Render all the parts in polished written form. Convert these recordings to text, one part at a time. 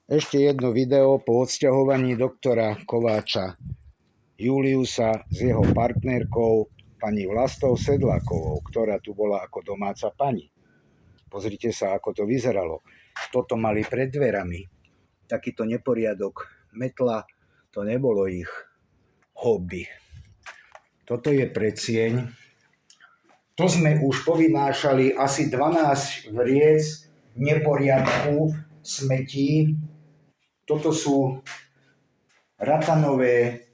Ešte jedno video po odsťahovaní doktora Kováča Juliusa s jeho partnerkou pani Vlastou Sedlákovou, ktorá tu bola ako domáca pani. Pozrite sa, ako to vyzeralo. Toto mali pred dverami. Takýto neporiadok. Metla, to nebolo ich hobby. Toto je predsieň. To sme už povynášali asi 12 vriec neporiadku, smetí. Toto sú ratanové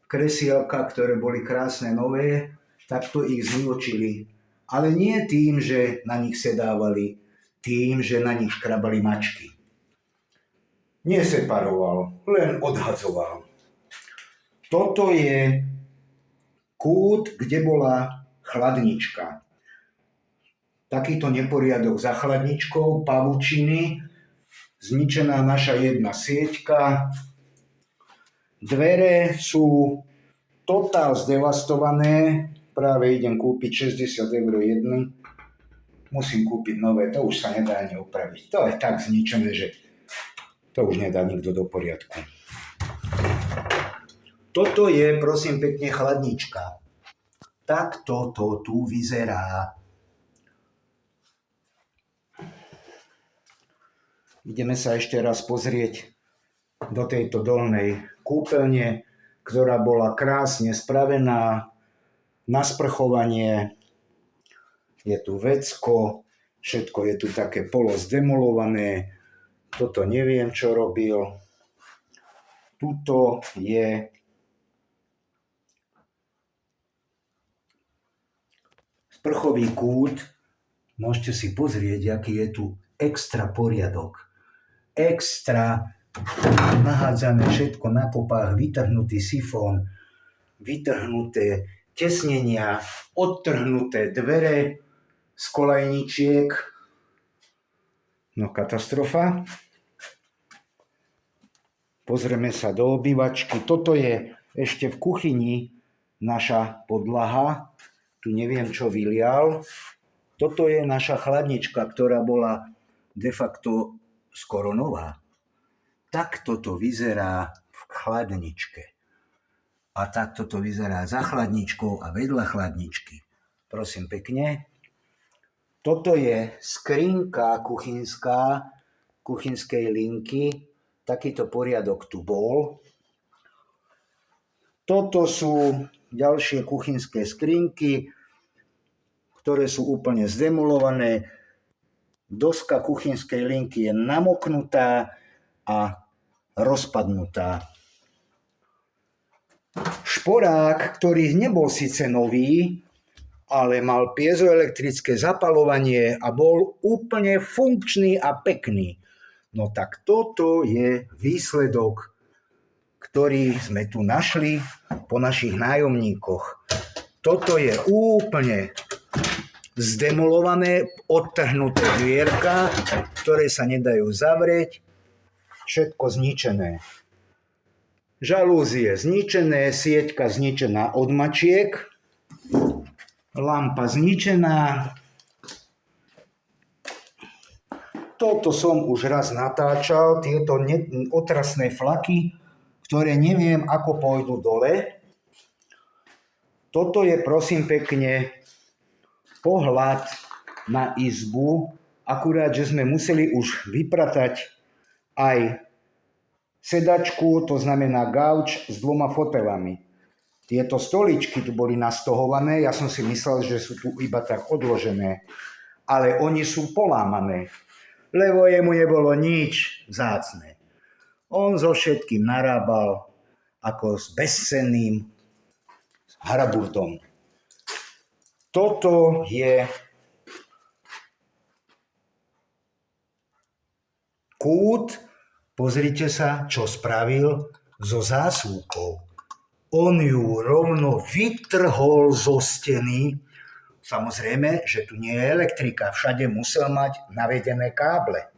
kresielka, ktoré boli krásne nové, takto ich znivočili. Ale nie tým, že na nich sedávali, tým, že na nich škrabali mačky. Neseparoval, len odhadzoval. Toto je kút, kde bola chladnička. Takýto neporiadok za chladničkou, pavučiny, zničená naša jedna sieťka. Dvere sú totál zdevastované, práve idem kúpiť 60 € jedny. Musím kúpiť nové, to už sa nedá ani opraviť. To je tak zničené, že to už nedá nikto do poriadku. Toto je, prosím pekne, chladnička. Takto to tu vyzerá. Ideme sa ešte raz pozrieť do tejto dolnej kúpeľne, ktorá bola krásne spravená na sprchovanie. Je tu vecko, všetko je tu také polozdemolované. Toto neviem, čo robil. Tuto je sprchový kút. Môžete si pozrieť, aký je tu extra poriadok. Extra nahádzané všetko na kopách, vytrhnutý sifón, vytrhnuté tesnenia, odtrhnuté dvere z kolajničiek. No katastrofa. Pozrieme sa do obývačky. Toto je ešte v kuchyni naša podlaha. Tu neviem, čo vylial. Toto je naša chladnička, ktorá bola de facto skoro nová. Takto to vyzerá v chladničke. A takto to vyzerá za chladničkou a vedľa chladničky. Prosím pekne. Toto je skrinka kuchynská, kuchynskej linky. Takýto poriadok tu bol. Toto sú ďalšie kuchynské skrinky, ktoré sú úplne zdemolované. Doska kuchynskej linky je namoknutá a rozpadnutá. Šporák, ktorý nebol síce nový, ale mal piezoelektrické zapaľovanie a bol úplne funkčný a pekný. No tak toto je výsledok, ktorý sme tu našli po našich nájomníkoch. Toto je úplne zdemolované, odtrhnuté dvierka, ktoré sa nedajú zavrieť. Všetko zničené. Žalúzie zničené, sieťka zničená od mačiek, lampa zničená. Toto som už raz natáčal, tieto otrasné flaky, ktoré neviem, ako pôjdu dole. Toto je, prosím pekne, pohľad na izbu, akurát, že sme museli už vypratať aj sedačku, to znamená gauč s 2 fotelami. Tieto stoličky tu boli nastohované, ja som si myslel, že sú tu iba tak odložené, ale oni sú polámané, lebo jemu nebolo nič vzácne. On so všetkým narábal ako s bezcenným haraburdom. Toto je kút, pozrite sa, čo spravil so zásuvkou. On ju rovno vytrhol zo steny. Samozrejme, že tu nie je elektrika, všade musel mať navedené káble.